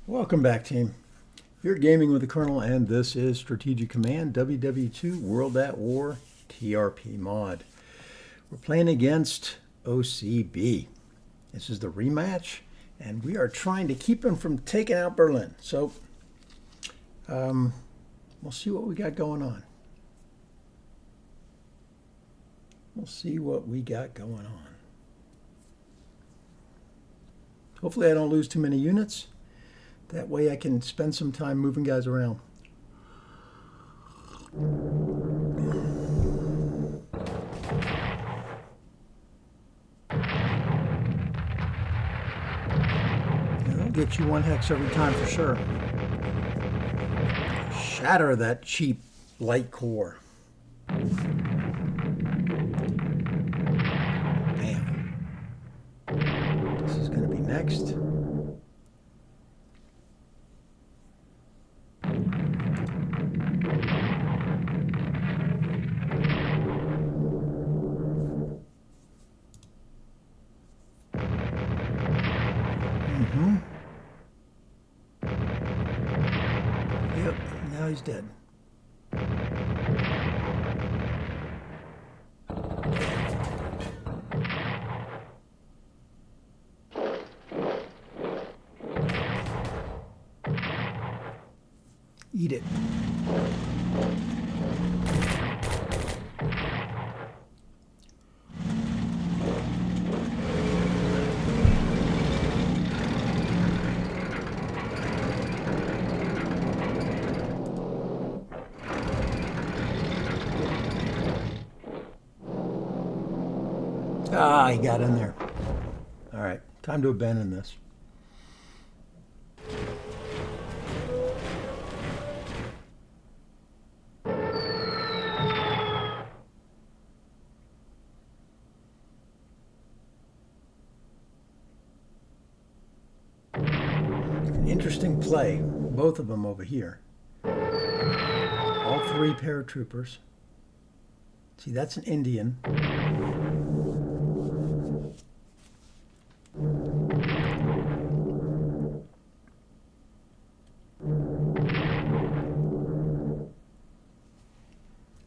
Welcome back, team. You're gaming with the Colonel, and this is Strategic Command WW2 World at War TRP mod. We're playing against OCB. This is the rematch, and we are trying to keep them from taking out Berlin. So, we'll see what we got going on. Hopefully I don't lose too many units. That way I can spend some time moving guys around. That'll get you one hex every time for sure. Shatter that cheap light core. Bam. This is going to be next. Yep, now he's dead. Eat it. Ah, he got in there. All right, time to abandon this. Interesting play, both of them over here. All three paratroopers. See, that's an Indian.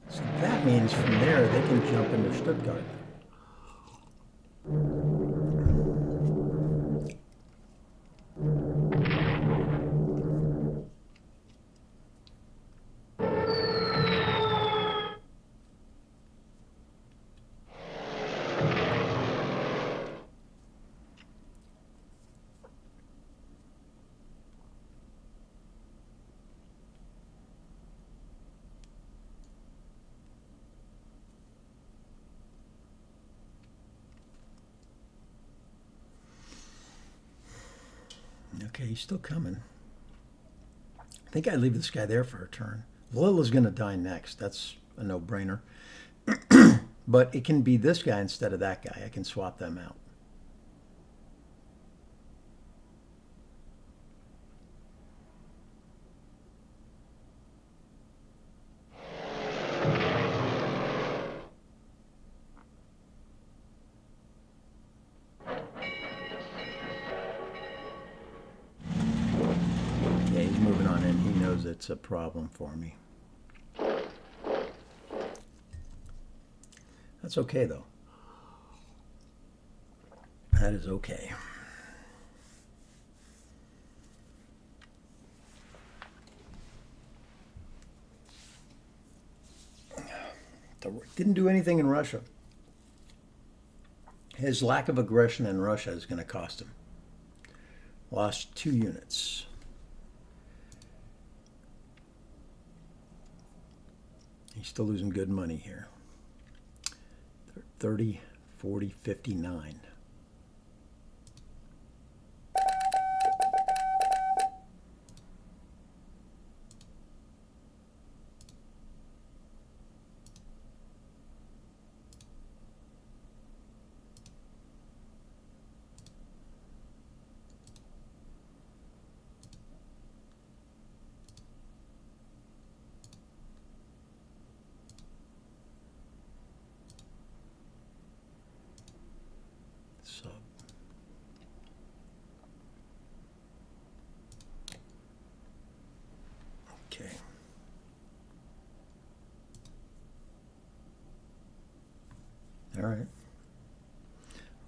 So that means from there they can jump into Stuttgart. Okay, he's still coming. I think I'd leave this guy there for a turn. Lila's going to die next. That's a no-brainer. But it can be this guy instead of that guy. I can swap them out. Yeah, he's moving on in. He knows it's a problem for me. That's okay, though. That is okay. Didn't do anything in Russia. His lack of aggression in Russia is going to cost him. Lost 2 units. He's still losing good money here. 30, 40, 59.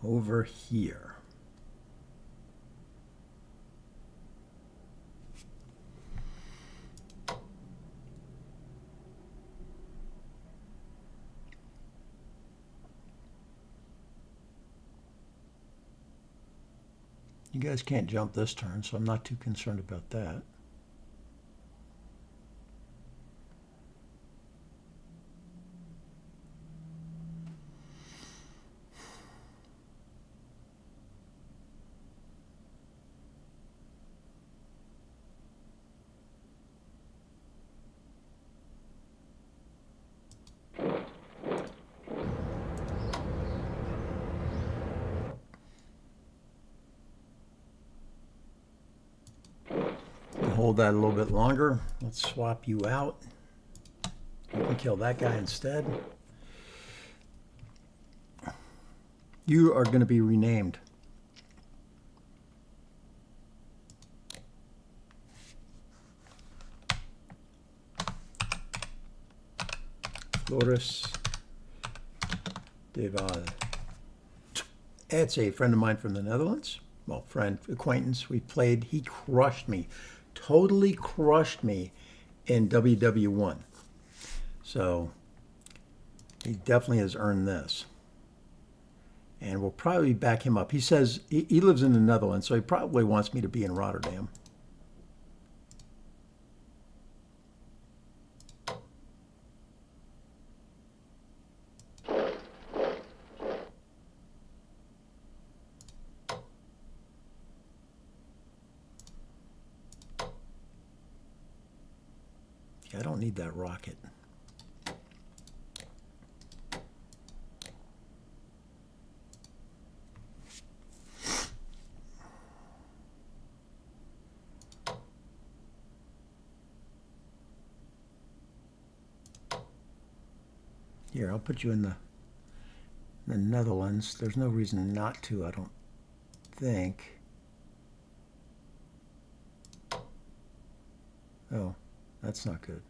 over here. You guys can't jump this turn, so I'm not too concerned about that. Hold that a little bit longer. Let's swap you out. You can kill that guy instead. You are going to be renamed. Floris Deval. It's a friend of mine from the Netherlands. Well, friend, acquaintance. We played. He crushed me. Totally crushed me in WW1. So he definitely has earned this. And we'll probably back him up. He says he lives in the Netherlands, so he probably wants me to be in Rotterdam. I don't need that rocket. Here, I'll put you in the Netherlands. There's no reason not to, I don't think. Oh, that's not good.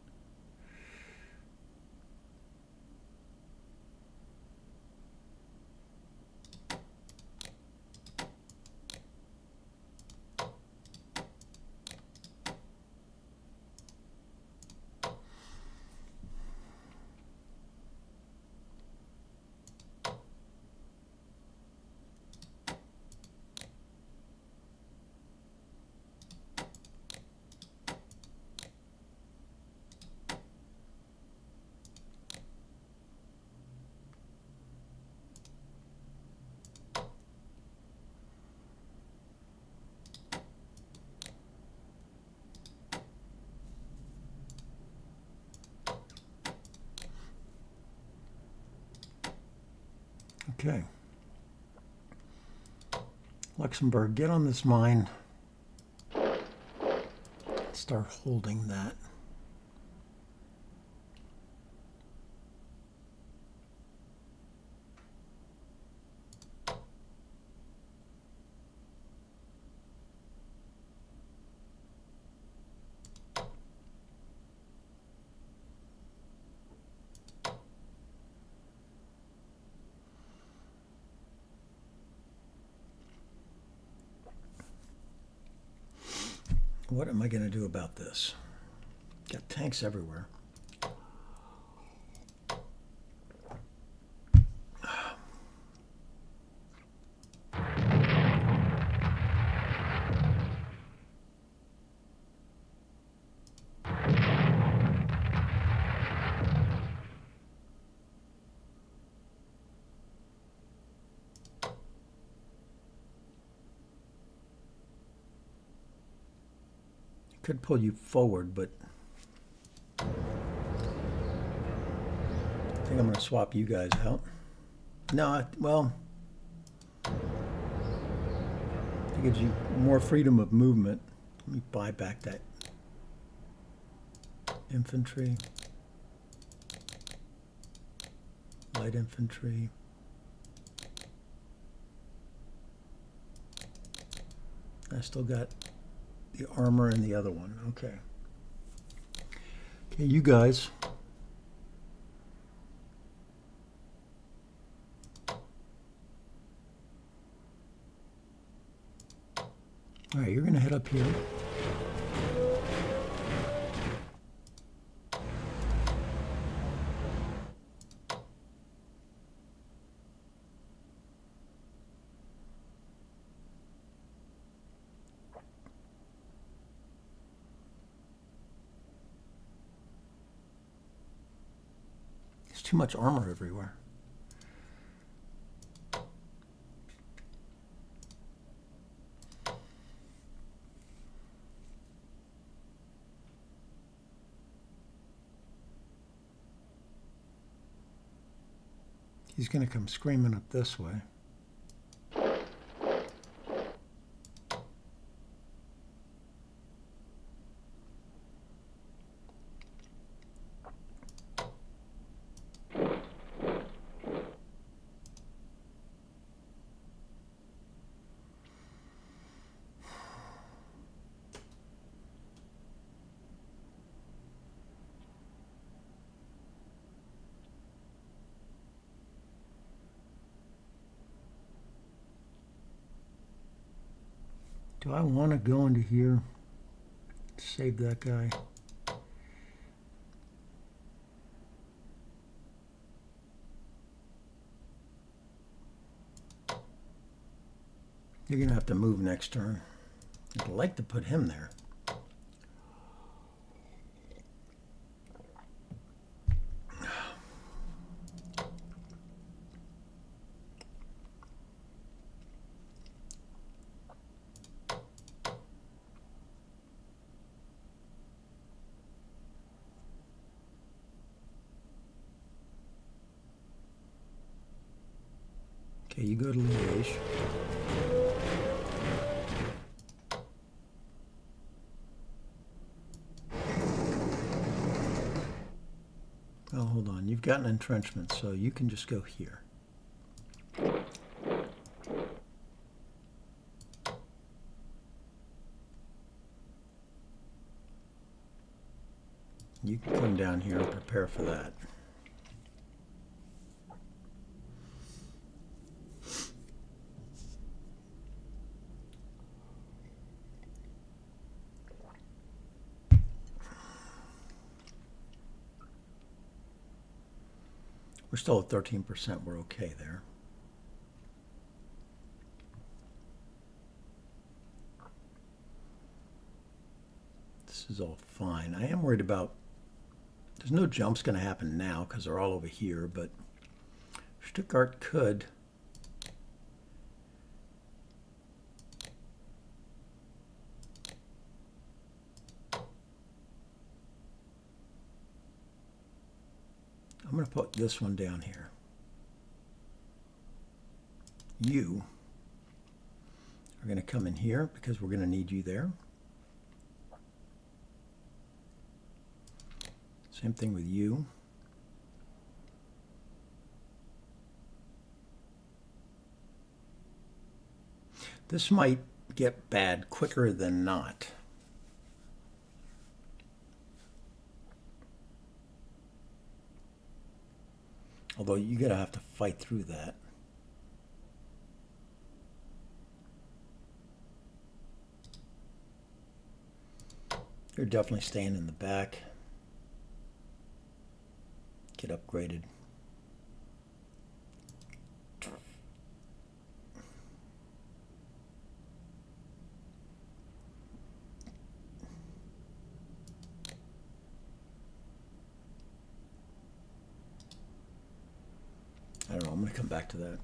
Okay. Luxembourg, get on this mine. Start holding that. What am I going to do about this? Got tanks everywhere. Could pull you forward, but I think I'm going to swap you guys out. No, well, it gives you more freedom of movement. Let me buy back that infantry, light infantry. I still got the armor and the other one. Okay. Okay, you guys. All right, you're going to head up here. There's too much armor everywhere. He's going to come screaming up this way. Do I want to go into here, save that guy? You're going to have to move next turn. I'd like to put him there. Okay, you go to Liège. Oh, hold on. You've got an entrenchment, so you can just go here. You can come down here and prepare for that. We're still at 13%. We're okay there. This is all fine. I am worried about, there's no jumps going to happen now because they're all over here, but Stuttgart could. I'm going to put this one down here. You are going to come in here because we're going to need you there. Same thing with you. This might get bad quicker than not. Although you're going to have to fight through that. You're definitely staying in the back. Get upgraded. I don't know, I'm going to come back to that.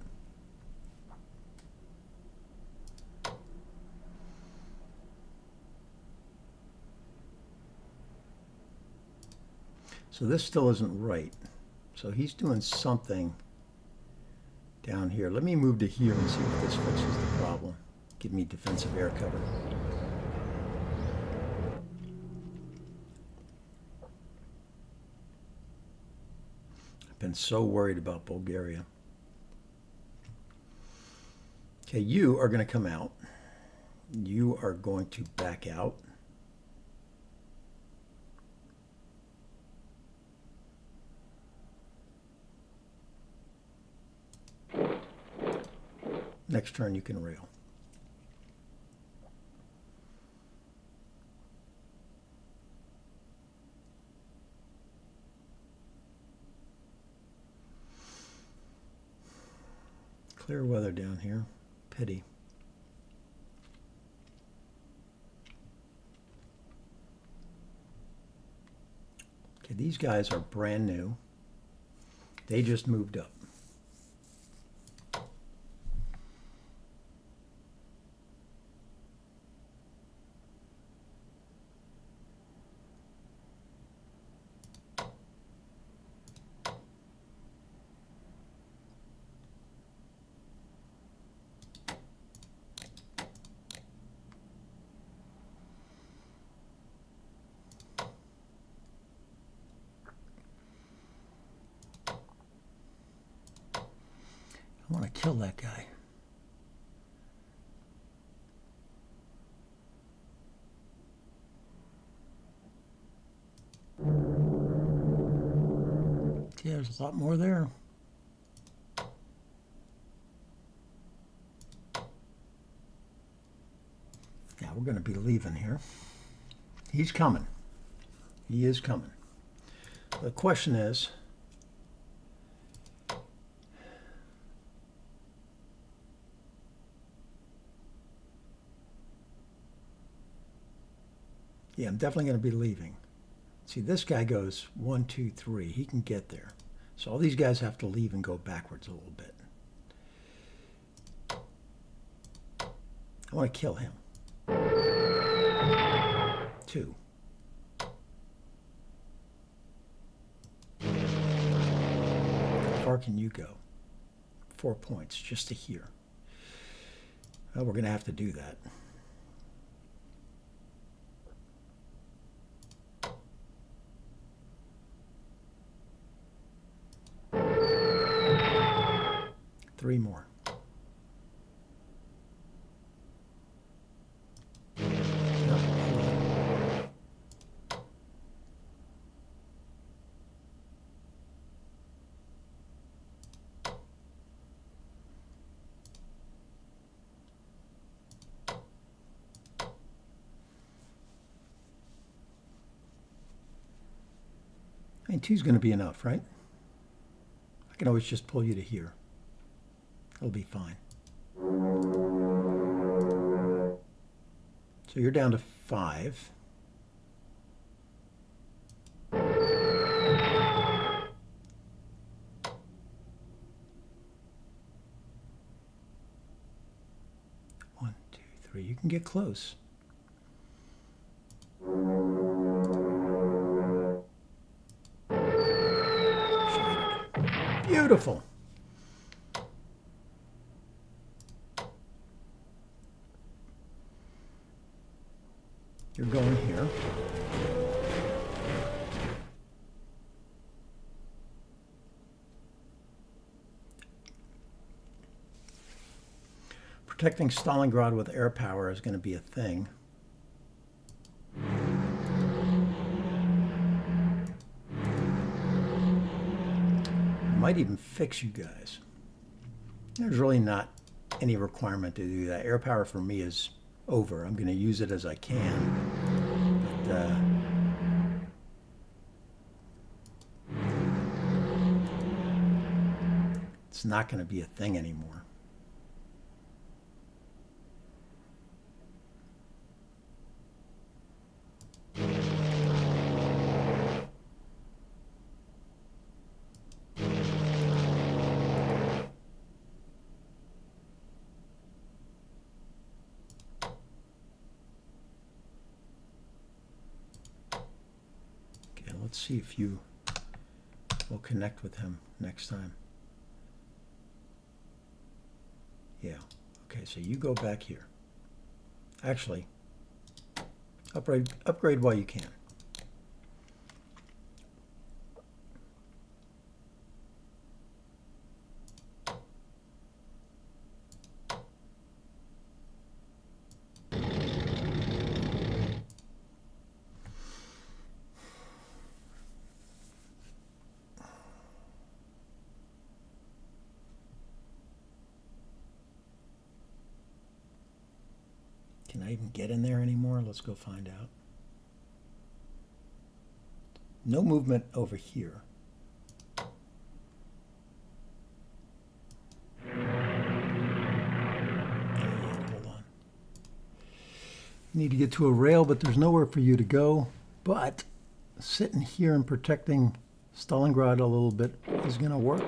So this still isn't right. So he's doing something down here. Let me move to here and see if this fixes the problem. Give me defensive air cover. I've been so worried about Bulgaria. Okay, you are going to come out. You are going to back out. Next turn you can rail. Clear weather down here. Pity. Okay, these guys are brand new. They just moved up. I want to kill that guy. Yeah, there's a lot more there. Yeah, we're going to be leaving here. He's coming. He is coming. The question is, yeah, I'm definitely going to be leaving. See, this guy goes 1, 2, 3. He can get there. So all these guys have to leave and go backwards a little bit. I want to kill him. 2. How far can you go? 4 points just to here. Well, we're going to have to do that. Three more. I mean, 2's going to be enough, right? I can always just pull you to here. It'll be fine. So you're down to 5. One, 2, 3. You can get close. Beautiful. You're going here. Protecting Stalingrad with air power is going to be a thing. Might even fix you guys. There's really not any requirement to do that. Air power for me is over. I'm going to use it as I can. But, it's not going to be a thing anymore. Let's see if you will connect with him next time. Yeah. Okay, so you go back here. Actually, upgrade while you can. Can I even get in there anymore? Let's go find out. No movement over here. You need to get to a rail, but there's nowhere for you to go. But sitting here and protecting Stalingrad a little bit is going to work.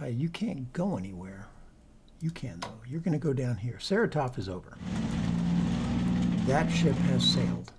You can't go anywhere. You can, though. You're going to go down here. Saratov is over. That ship has sailed.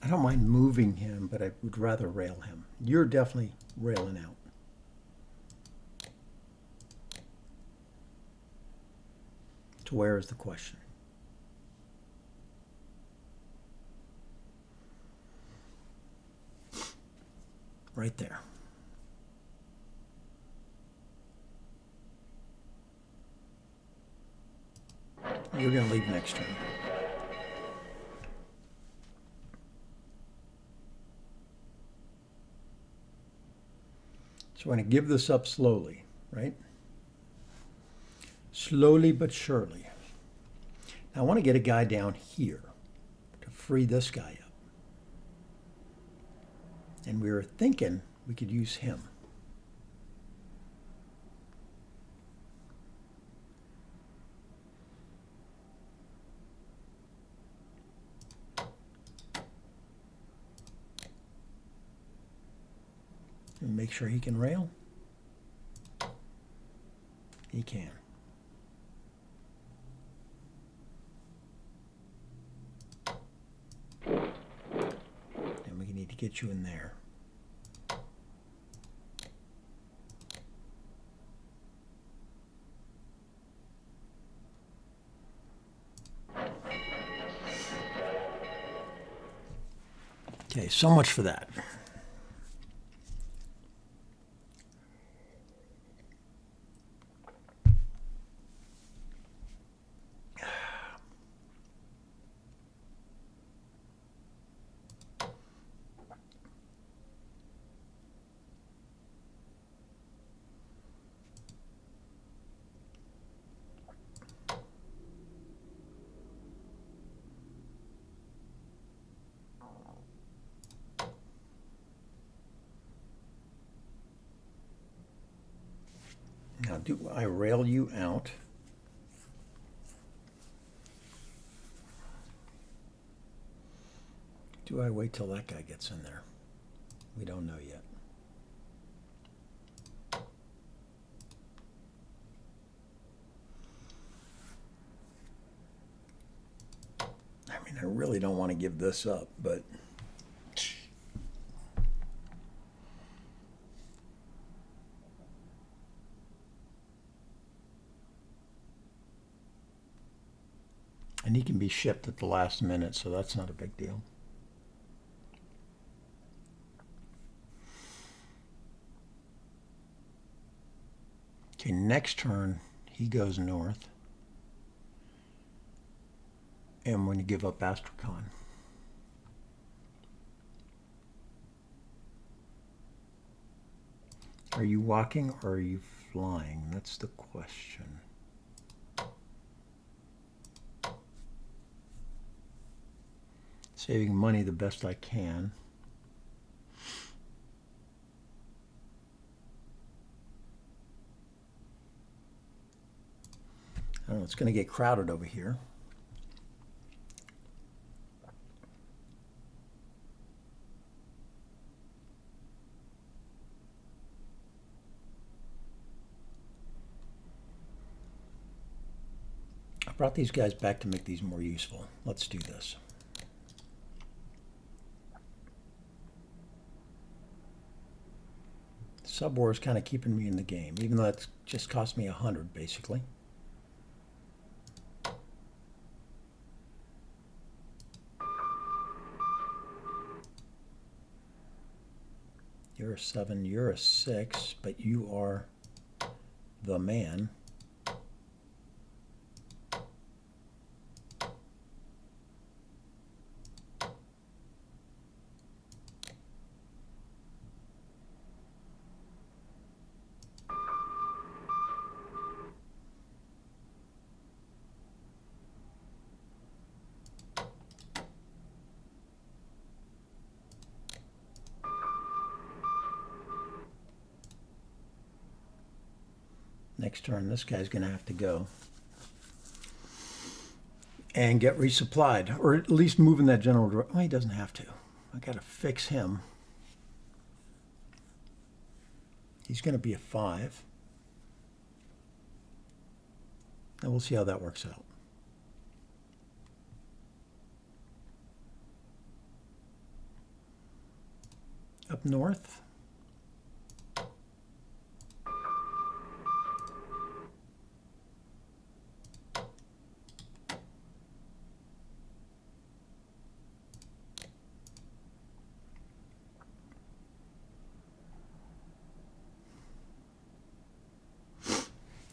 I don't mind moving him, but I would rather rail him. You're definitely railing out. To where is the question? Right there. You're going to leave next turn. So we're going to give this up slowly, right? Slowly but surely. Now I want to get a guy down here to free this guy up. And we were thinking we could use him. And make sure he can rail. He can. And we need to get you in there. Okay, so much for that. Now, do I rail you out? Do I wait till that guy gets in there? We don't know yet. I mean, I really don't want to give this up, but and he can be shipped at the last minute, so that's not a big deal. Okay, next turn, he goes north. And we're going to give up Astrakhan. Are you walking or are you flying? That's the question. Saving money the best I can. I don't know, it's going to get crowded over here. I brought these guys back to make these more useful. Let's do this. Subwar is kind of keeping me in the game, even though it's just cost me 100 basically. You're a 7, you're a 6, but you are the man. Next turn, this guy's going to have to go and get resupplied, or at least move in that general direction. Well, he doesn't have to. I got to fix him. He's going to be a 5. And we'll see how that works out. Up north.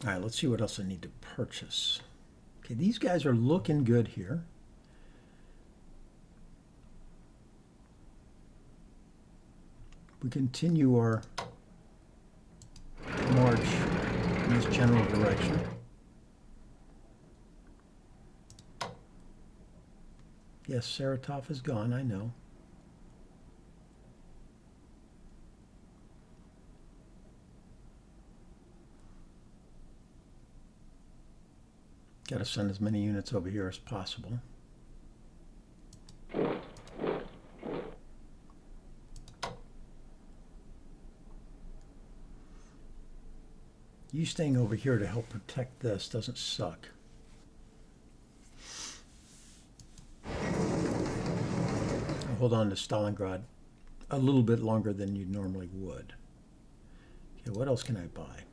All right, let's see what else I need to purchase. Okay, these guys are looking good here. We continue our march in this general direction. Yes, Saratov is gone, I know. Got to send as many units over here as possible. You staying over here to help protect this doesn't suck. I'll hold on to Stalingrad a little bit longer than you normally would. Okay, what else can I buy?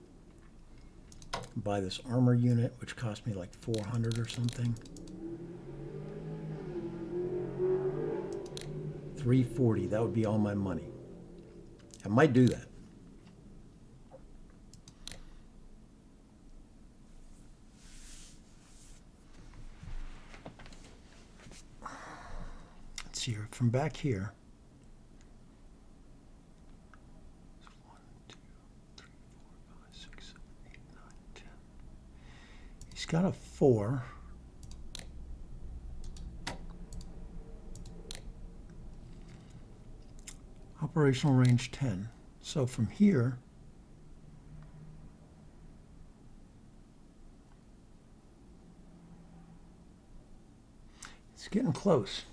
Buy this armor unit, which cost me like 400 or something. 340, that would be all my money. I might do that. Let's see here, from back here. 1, 2, 3, 4, 5, 6, 7, 8, 9, 10. He's got a 4. Operational range 10. So from here, it's getting close.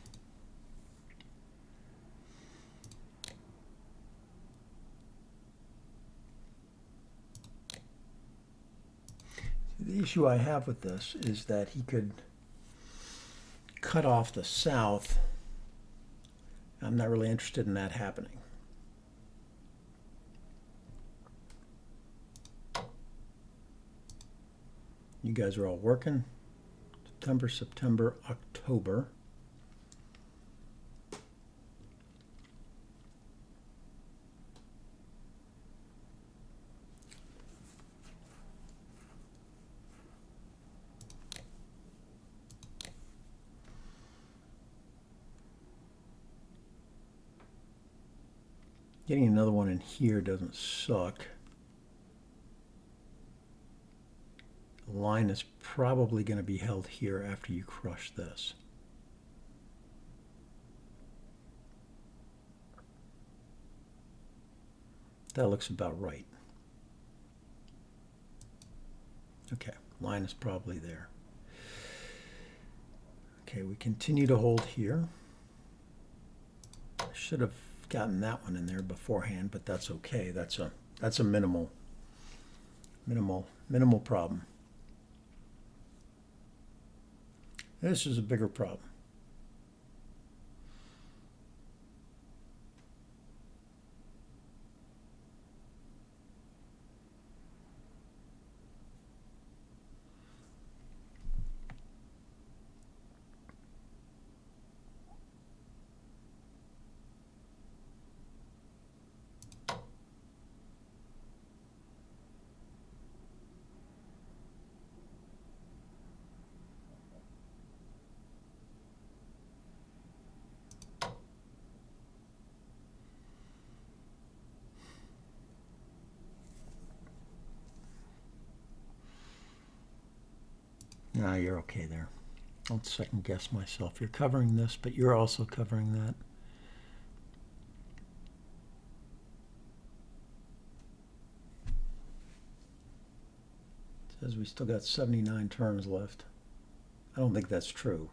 The issue I have with this is that he could cut off the south. I'm not really interested in that happening. You guys are all working. September, October. Getting another one in here doesn't suck. The line is probably going to be held here after you crush this. That looks about right. Okay, line is probably there. Okay, we continue to hold here. I should have gotten that one in there beforehand, but that's okay. That's a minimal problem. This is a bigger problem. No, you're okay there. Don't second guess myself. You're covering this, but you're also covering that. Says we still got 79 turns left. I don't think that's true.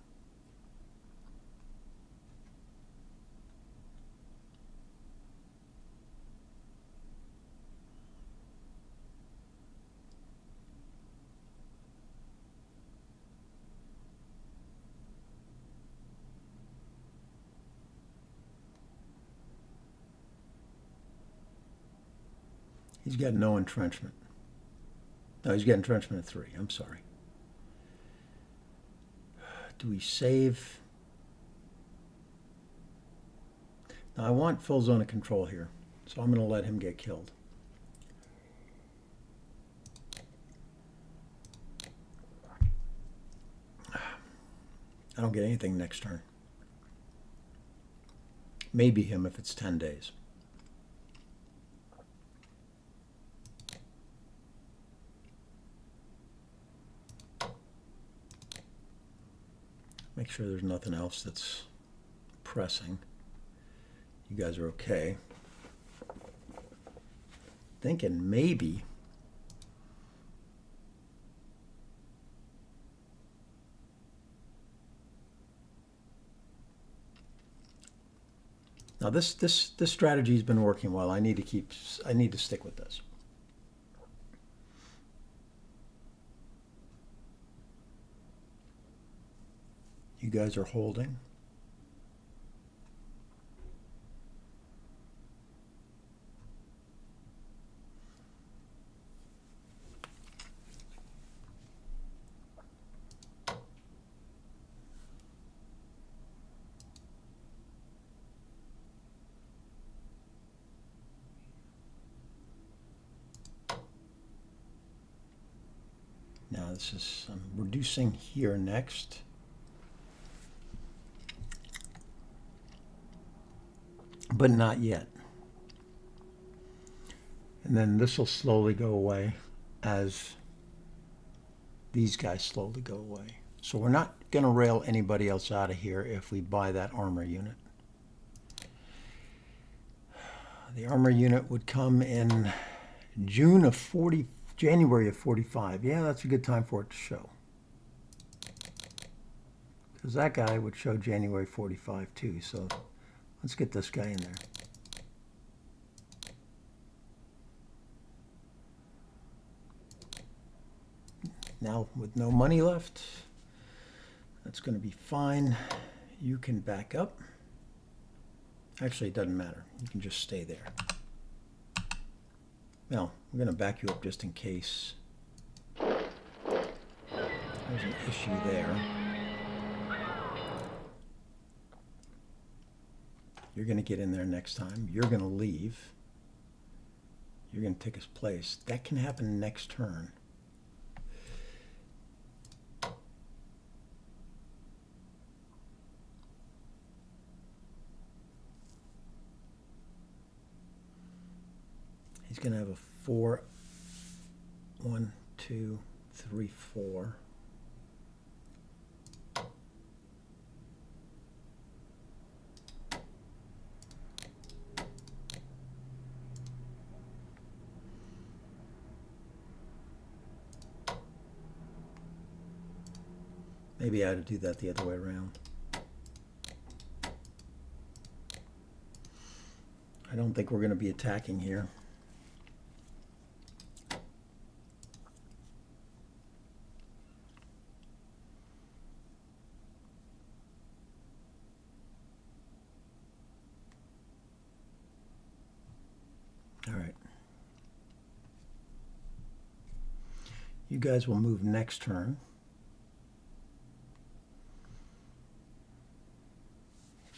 He's got no entrenchment. No, he's got entrenchment at 3. I'm sorry. Do we save? Now I want full zone of control here, so I'm going to let him get killed. I don't get anything next turn. Maybe him if it's 10 days. Make sure there's nothing else that's pressing. You guys are okay. Thinking maybe now this strategy has been working well. I need to stick with this. You guys are holding. Now this is, I'm reducing here next. But not yet. And then this will slowly go away as these guys slowly go away. So we're not going to rail anybody else out of here if we buy that armor unit. The armor unit would come in January of 45. Yeah, that's a good time for it to show. Because that guy would show January 45 too. So let's get this guy in there. Now, with no money left, that's going to be fine. You can back up. Actually, it doesn't matter. You can just stay there. Now, we're going to back you up just in case there's an issue there. You're going to get in there next time. You're going to leave. You're going to take his place. That can happen next turn. He's going to have a 4, 1, 2, 3, 4. Maybe I ought to do that the other way around. I don't think we're going to be attacking here. All right. You guys will move next turn.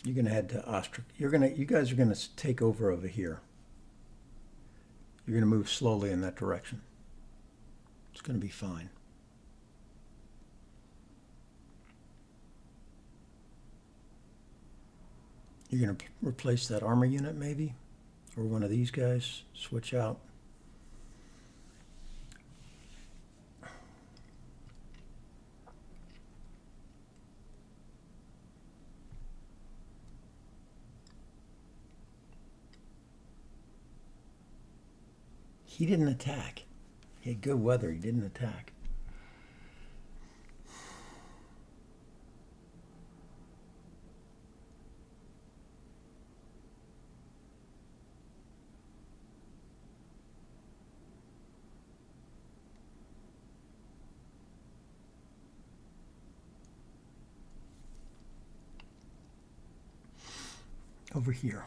You're going to head to Austria. You guys are going to take over here. You're going to move slowly in that direction. It's going to be fine. You're going to replace that armor unit maybe, or one of these guys, switch out. He didn't attack. He had good weather. He didn't attack. over here.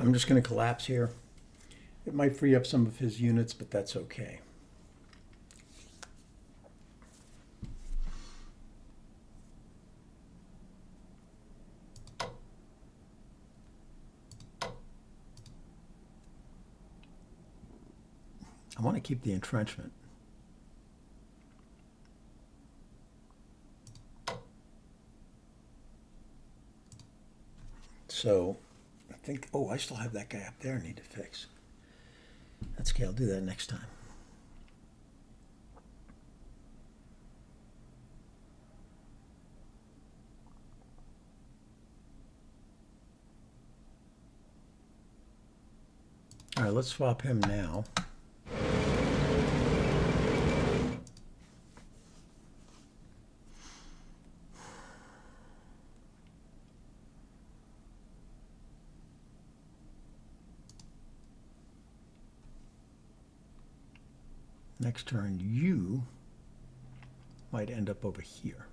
I'm just going to collapse here. It might free up some of his units, but that's okay. I want to keep the entrenchment. So I think, oh, I still have that guy up there I need to fix. That's okay, I'll do that next time. All right, let's swap him now. Next turn, you might end up over here.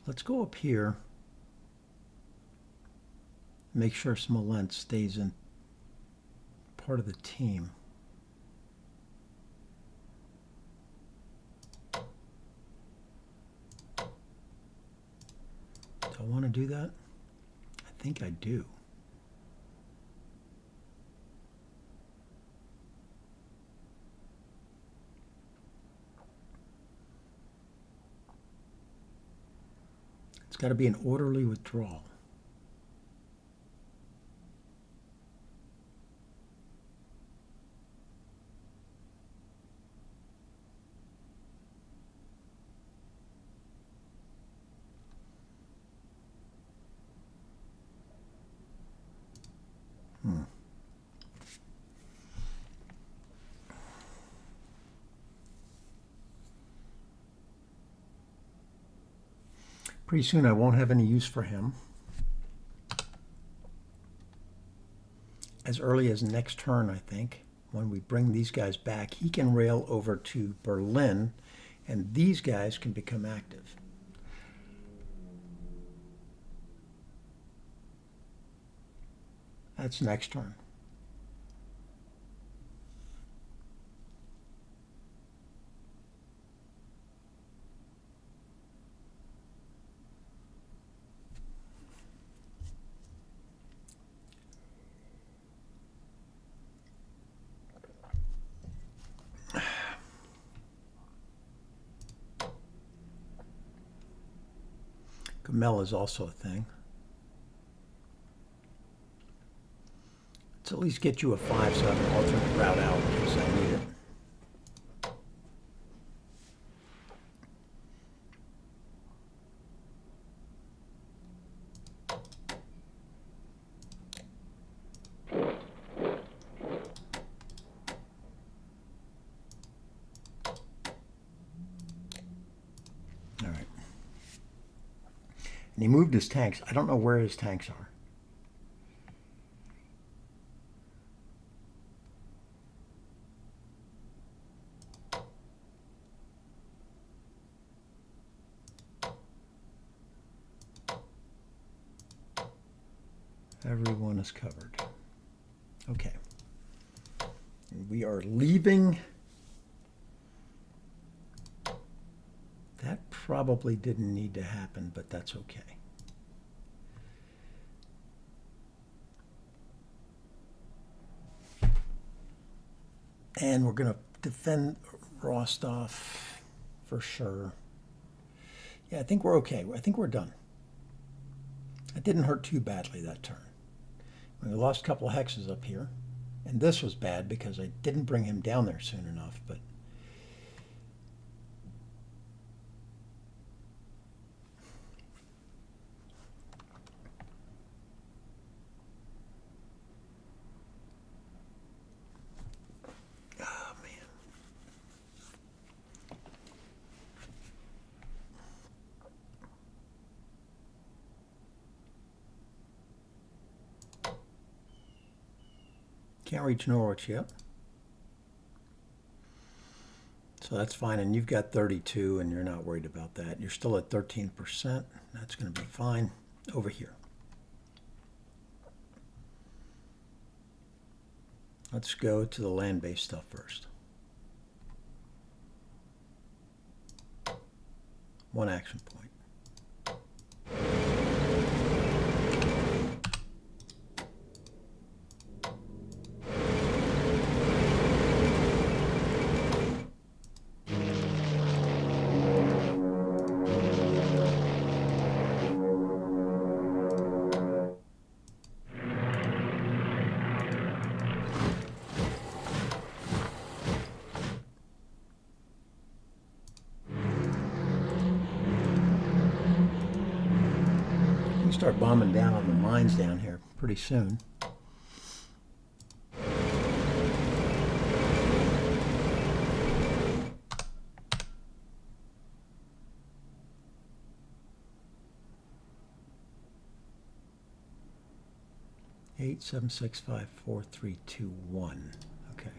Let's go up here. Make sure Smolensk stays in part of the team. Do I want to do that? I think I do. It's got to be an orderly withdrawal. Pretty soon I won't have any use for him. As early as next turn, I think, when we bring these guys back, he can rail over to Berlin, and these guys can become active. That's next turn. Gamel is also a thing. Let's at least get you a 5 so I have an alternate route out in case I need it. All right. And he moved his tanks. I don't know where his tanks are. Everyone is covered. Okay. We are leaving. That probably didn't need to happen, but that's okay. And we're going to defend Rostov for sure. Yeah, I think we're okay. I think we're done. It didn't hurt too badly that turn. We lost a couple of hexes up here. And this was bad because I didn't bring him down there soon enough, but oh man. Can't reach Norwich yet. So that's fine, and you've got 32, and you're not worried about that. You're still at 13%. That's going to be fine. Over here. Let's go to the land-based stuff first. One action point. Start bombing down on the mines down here pretty soon. Eight, 7, 6, 5, 4, 3, 2, 1. Okay.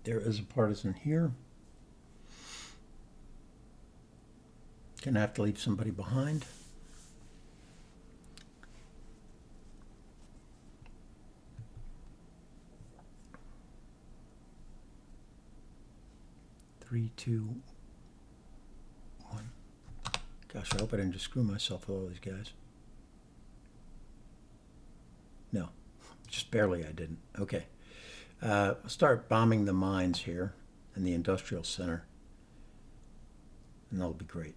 There is a partisan here. Gonna have to leave somebody behind. Three, two, one. Gosh, I hope I didn't just screw myself with all these guys. No, just barely I didn't. Okay. I'll start bombing the mines here in the industrial center, and that'll be great.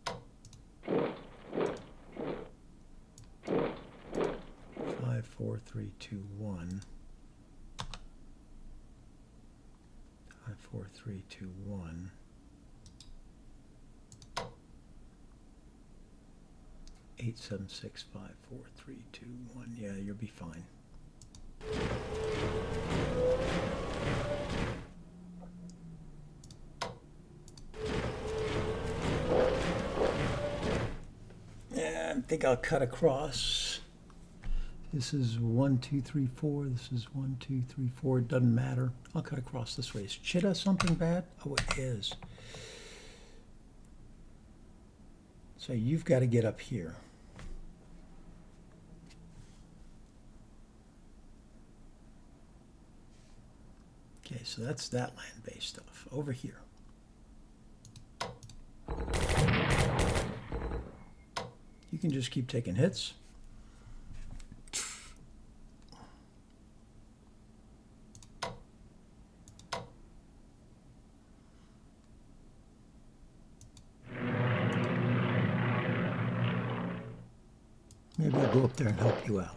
5, 4, 3, 2, 1. 5, 4, 3, 2, 1. 8, 7, 6, 5, 4, 3, 2, 1. Yeah, you'll be fine. Yeah, I think I'll cut across. This is 1, 2, 3, 4. This is 1, 2, 3, 4. It doesn't matter. I'll cut across this way. Is Chitta something bad? Oh, it is. So you've got to get up here. Okay, so that's that land-based stuff. Over here. You can just keep taking hits. I'll go up there and help you out.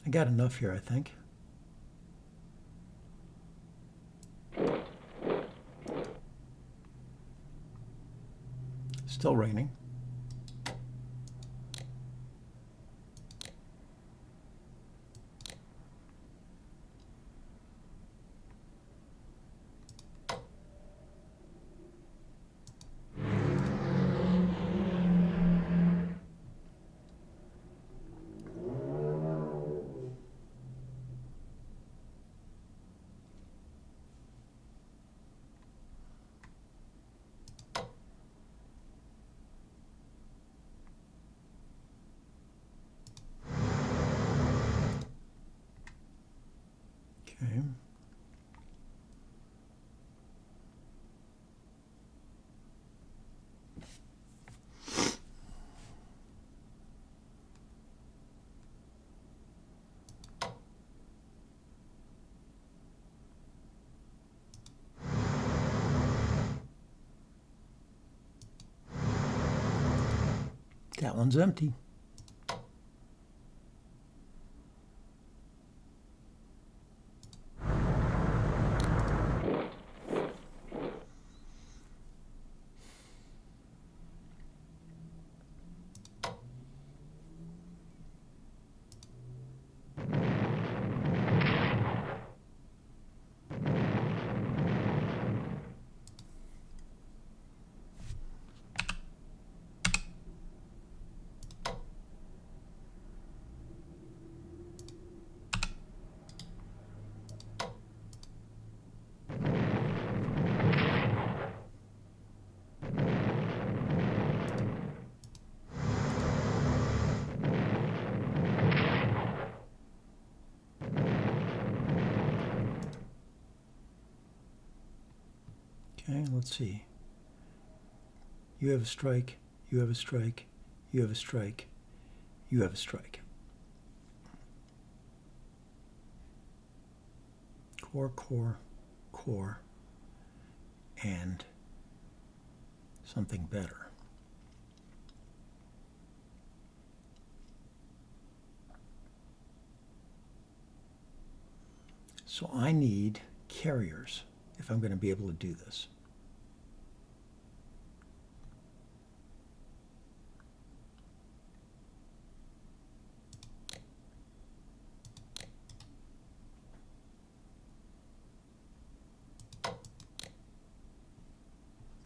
I got enough here, I think. Still raining. Okay. That one's empty. Okay, let's see. You have a strike, you have a strike, you have a strike, you have a strike. Core, core, core, and something better. So I need carriers if I'm going to be able to do this.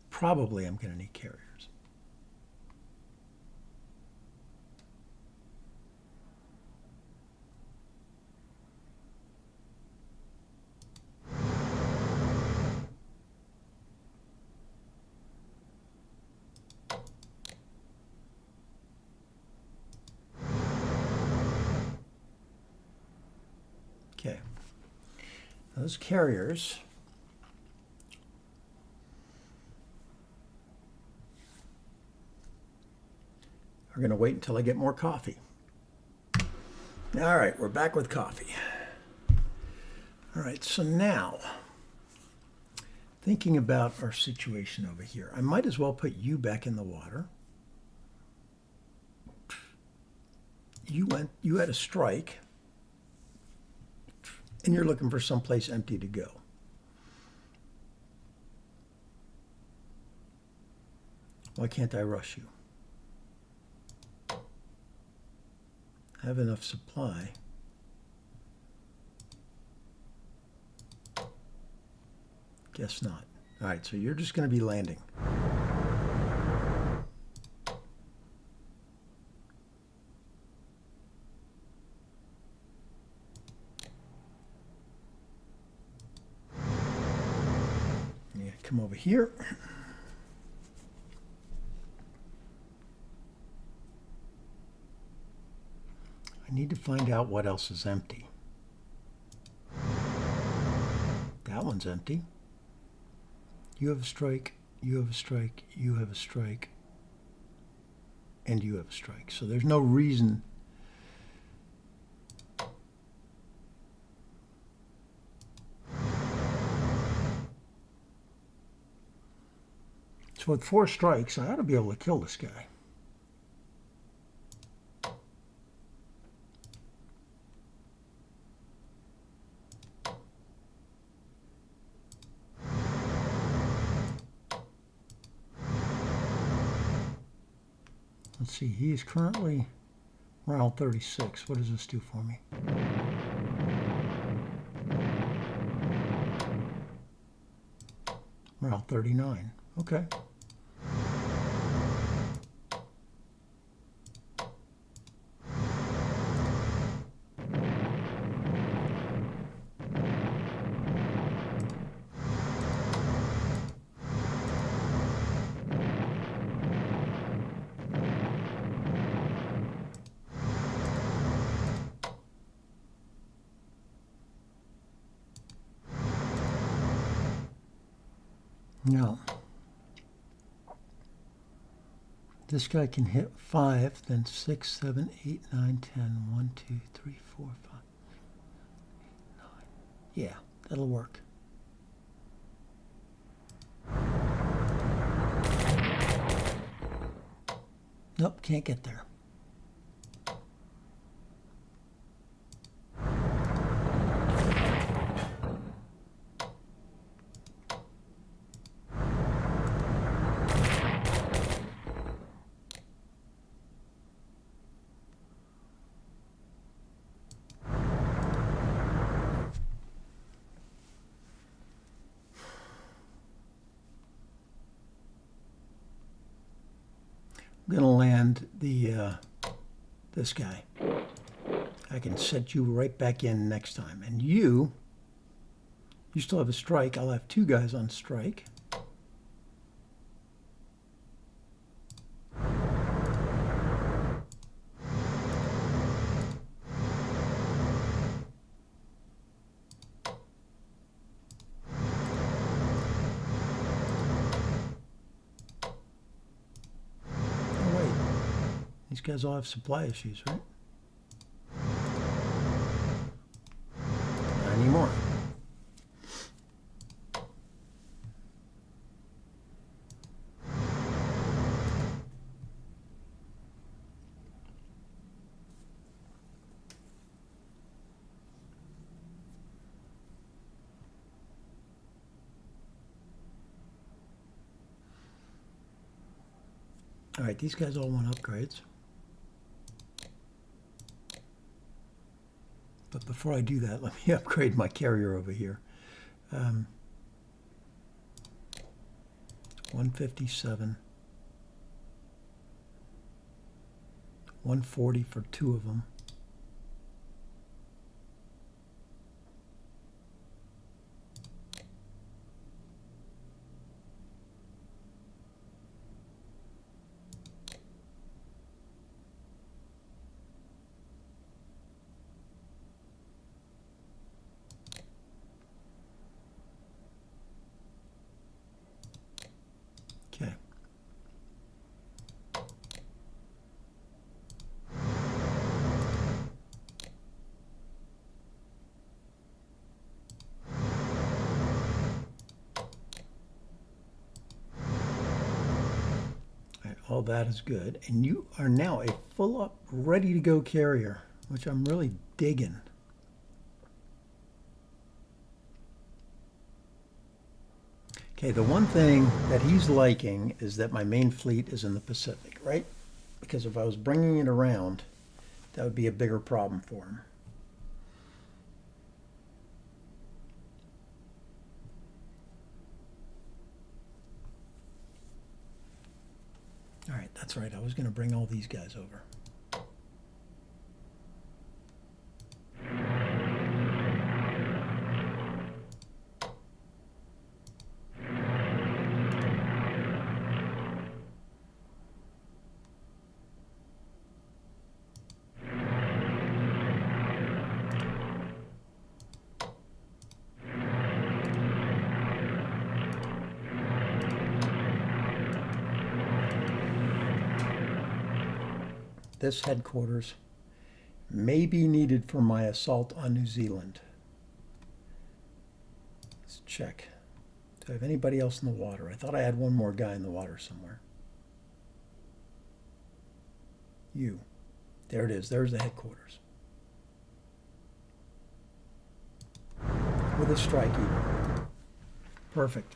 Probably I'm going to need carriers. Okay. Those carriers are going to wait until I get more coffee. All right, we're back with coffee. All right, so now, thinking about our situation over here, I might as well put you back in the water. You had a strike, and you're looking for someplace empty to go. Why can't I rush you? I have enough supply. Guess not. All right, so you're just going to be landing. come over here. I need to find out what else is empty. That one's empty. You have a strike, you have a strike, you have a strike, and you have a strike. So there's no reason so with 4 strikes, I ought to be able to kill this guy. Let's see, he is currently round 36. What does this do for me? Round 39. Okay. Now, this guy can hit 5, then 6, 7, 8, 9, 10. 1, 2, 3, 4, 5, 8, 9. Yeah, that'll work. Nope, can't get there. I'm going to land this guy. I can set you right back in next time. And you still have a strike. I'll have 2 guys on strike. These guys all have supply issues, right? Not anymore. All right, these guys all want upgrades. But before I do that, let me upgrade my carrier over here. 157. 140 for 2 of them. Okay. All that is good. And you are now a full up, ready to go carrier, which I'm really digging. Okay, the one thing that he's liking is that my main fleet is in the Pacific, right? Because if I was bringing it around, that would be a bigger problem for him. All right, that's right. I was going to bring all these guys over. This headquarters may be needed for my assault on New Zealand. Let's check. Do I have anybody else in the water? I thought I had one more guy in the water somewhere. You. There it is. There's the headquarters. With a strike even. Perfect.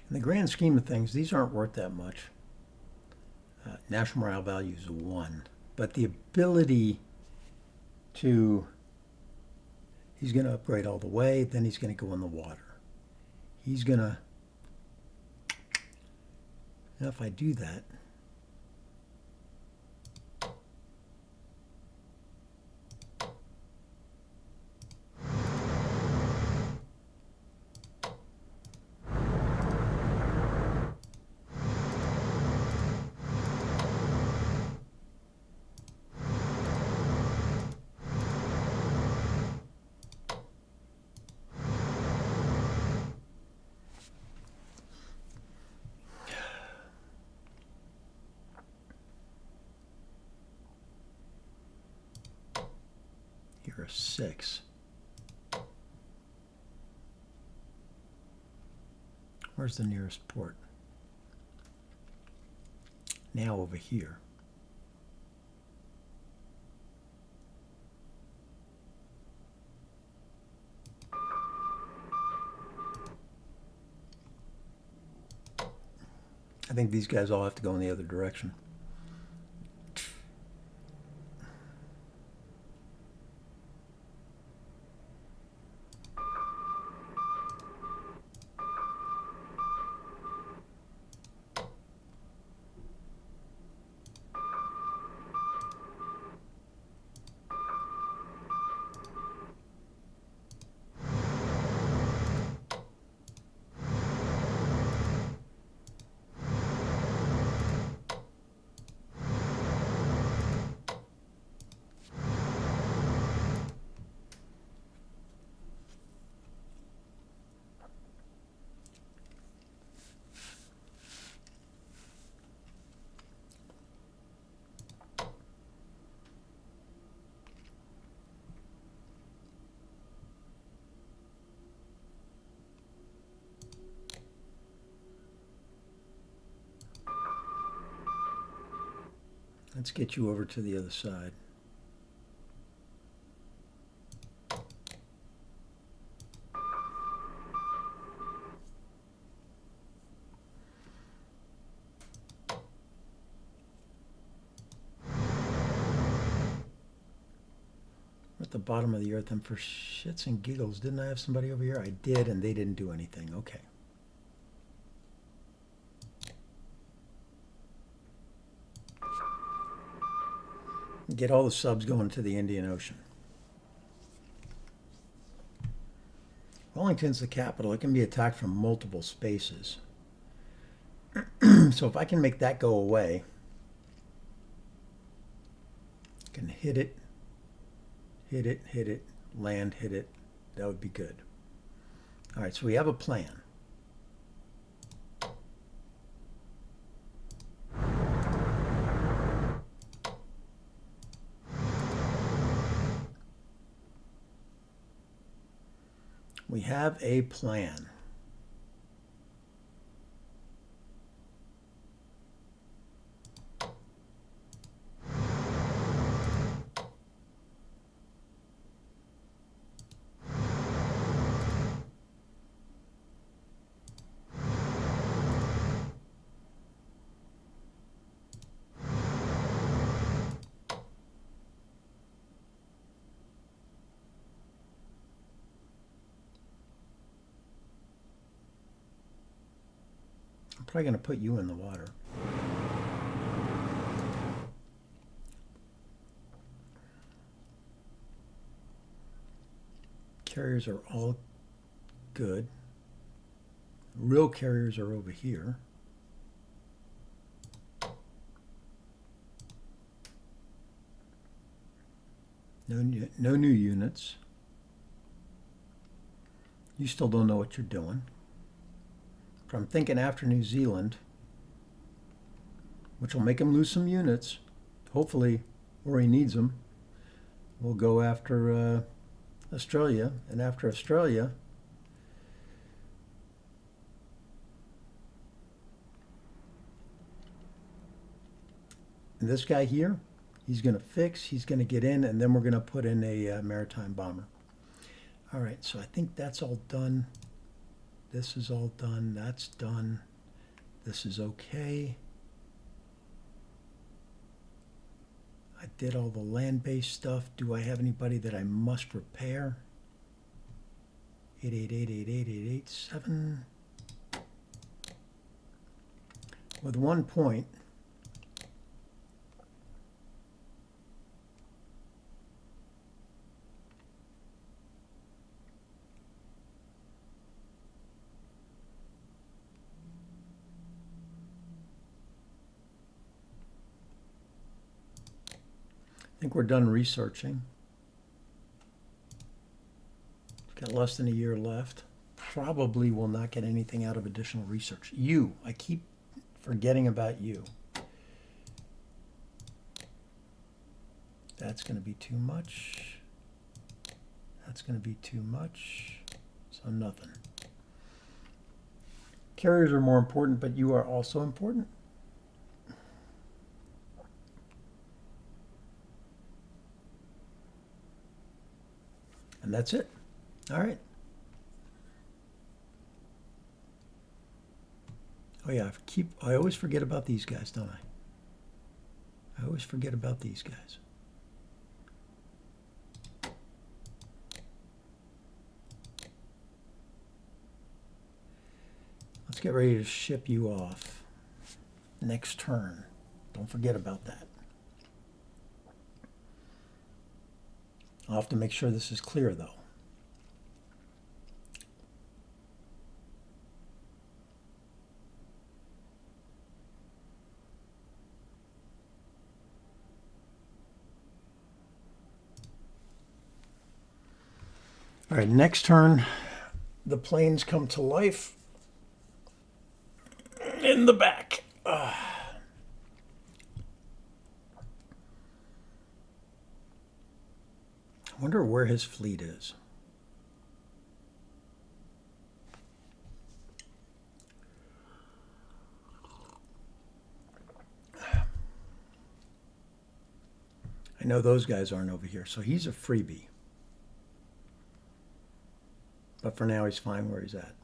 In the grand scheme of things, these aren't worth that much. National morale value is 1. But the ability to, he's going to upgrade all the way, then he's going to go in the water. He's going to, now if I do that, here are 6. Where's the nearest port? Now over here. I think these guys all have to go in the other direction. Let's get you over to the other side. We're at the bottom of the earth, and for shits and giggles, didn't I have somebody over here? I did, and they didn't do anything. Okay. Get all the subs going to the Indian Ocean. Wellington's the capital. It can be attacked from multiple spaces. So if I can make that go away, I can hit it, land, hit it. That would be good. All right, so we have a plan. We have a plan. probably going to put you in the water. Carriers are all good. Real carriers are over here. No new units. You still don't know what you're doing. But I'm thinking after New Zealand, which will make him lose some units, hopefully where he needs them, we'll go after Australia. And after Australia, and this guy here, he's going to fix, he's going to get in, and then we're going to put in a maritime bomber. All right, so I think that's all done. This is all done. That's done. This is okay. I did all the land-based stuff. Do I have anybody that I must repair? 888-888-887. With 1 point, I think we're done researching. Got less than a year left. Probably will not get anything out of additional research. I keep forgetting about you. That's going to be too much. That's going to be too much. So nothing. Carriers are more important, but you are also important. And that's it. All right. Oh yeah, I always forget about these guys, don't I? I always forget about these guys. Let's get ready to ship you off. Next turn. Don't forget about that. I'll have to make sure this is clear, though. All right, next turn, the planes come to life in the back. I wonder where his fleet is. I know those guys aren't over here, so he's a freebie. But for now, he's fine where he's at.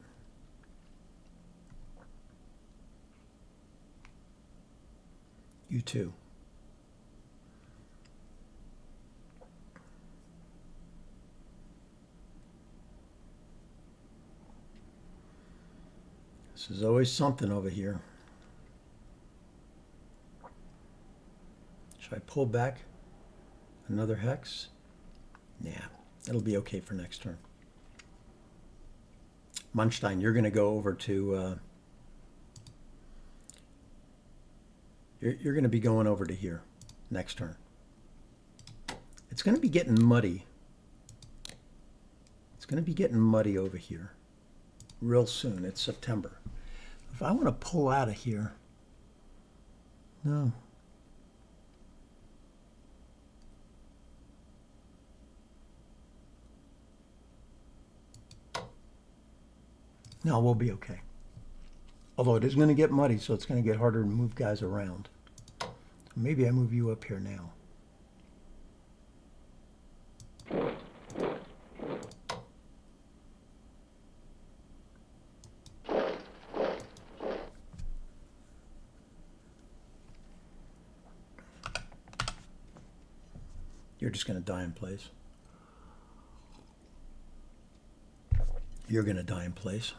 You too. This is always something over here. Should I pull back another hex? Yeah, it'll be okay for next turn. Munstein, you're going to go over to, you're going to be going over to here next turn. It's going to be getting muddy. It's going to be getting muddy over here real soon. It's September. If I want to pull out of here, no. No, we'll be okay. Although it is going to get muddy, so it's going to get harder to move guys around. So maybe I move you up here now. You're just going to die in place. You're going to die in place.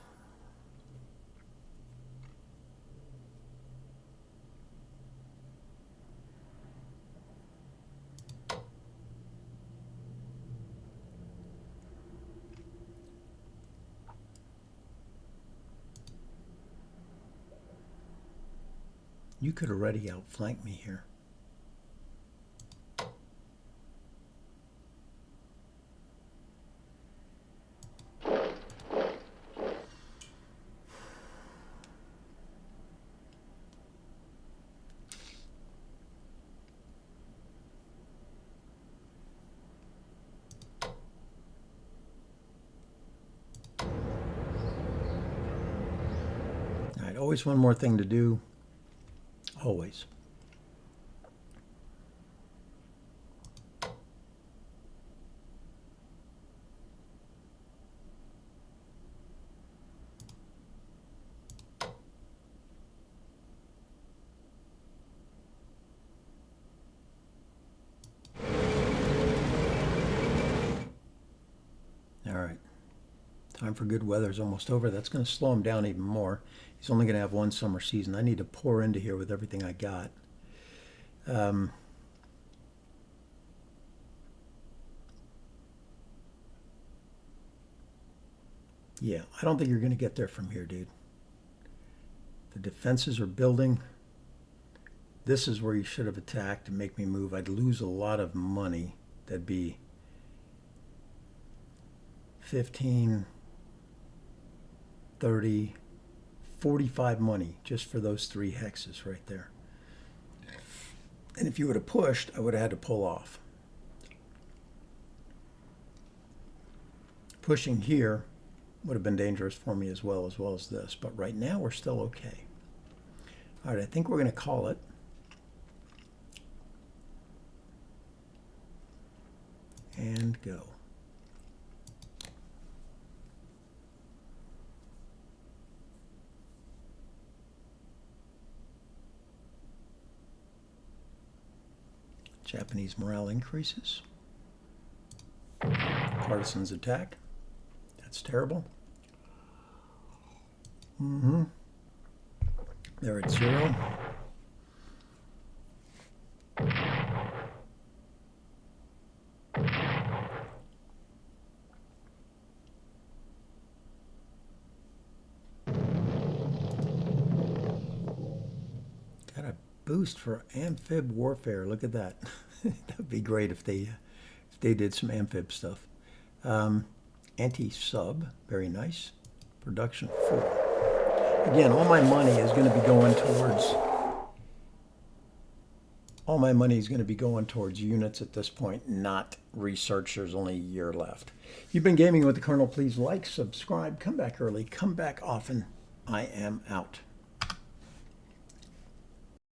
You could already outflank me here. All right, always one more thing to do. Always. All right. Time for good weather is almost over. That's going to slow him down even more. He's only going to have one summer season. I need to pour into here with everything I got. Yeah, I don't think you're going to get there from here, dude. The defenses are building. This is where you should have attacked and make me move. I'd lose a lot of money. That'd be 15, 30, 45 money just for those 3 hexes right there. And if you would have pushed, I would have had to pull off. Pushing here would have been dangerous for me as well as this. But right now we're still okay. All right, I think we're going to call it. And go. Japanese morale increases. Partisans attack. That's terrible. They're at 0. Got a boost for amphib warfare. Look at that. That'd be great if they did some amphib stuff. Anti-sub, very nice. Production 4. Again, all my money is going to be going towards units at this point, not research. There's only a year left. You've been gaming with the Colonel. Please like, subscribe, come back early, come back often. I am out.